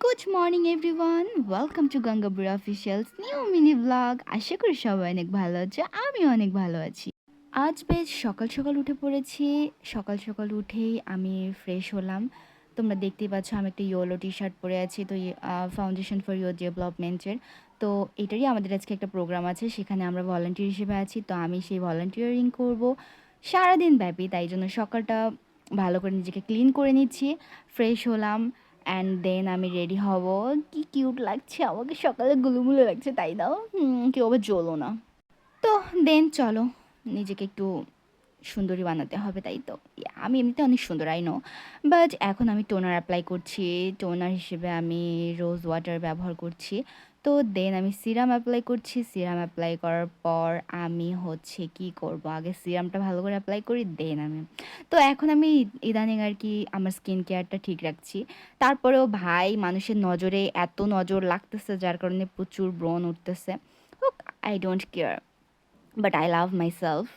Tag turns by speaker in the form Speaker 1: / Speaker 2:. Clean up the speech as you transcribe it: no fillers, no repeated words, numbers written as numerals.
Speaker 1: Good morning everyone, welcome to Gangabura officials new mini blog. আশা করি সবাই অনেক ভালো আছে, আমি অনেক ভালো আছি। আজ বেশ সকাল সকাল উঠে পড়েছি। সকাল সকাল উঠেই আমি ফ্রেশ হলাম। তোমরা দেখতেই পাচ্ছ আমি একটা ইয়েলো টি শার্ট পরে আছি, তো ফাউন্ডেশন ফর ইয়োর ডেভেলপমেন্টের। তো এটারই আমাদের আজকে একটা প্রোগ্রাম আছে, সেখানে আমরা ভলান্টিয়ার হিসেবে আছি। তো আমি সেই ভলান্টিয়ারিং করব সারাদিন ব্যাপী, তাই জন্য সকালটা ভালো করে নিজেকে ক্লিন করে নিচ্ছি, ফ্রেশ হলাম। অ্যান্ড দেন আমি রেডি হব। কি কিউট লাগছে আমাকে, সকালে গুলুমুলু লাগছে, তাই দাও। কেউ আবার জ্বলো না। তো দেন চলো, নিজেকে একটু সুন্দরী বানাতে হবে, তাই তো। আমি এমনিতে অনেক সুন্দর, আই নো। বাট এখন আমি টোনার অ্যাপ্লাই করছি। টোনার হিসেবে আমি রোজ ওয়াটার ব্যবহার করছি। তো দেন আমি সিরাম অ্যাপ্লাই করছি। সিরাম অ্যাপ্লাই করার পর আমি হচ্ছে কি করব, আগে সিরামটা ভালো করে অ্যাপ্লাই করি, দেন আমি। তো এখন আমি ইদানিং আর কি আমার স্কিন কেয়ারটা ঠিক রাখছি। তারপরেও ভাই, মানুষের নজরে এত নজর লাগতেছে, যার কারণে প্রচুর ব্রণ উঠতেছে। I don't care, but I love my self.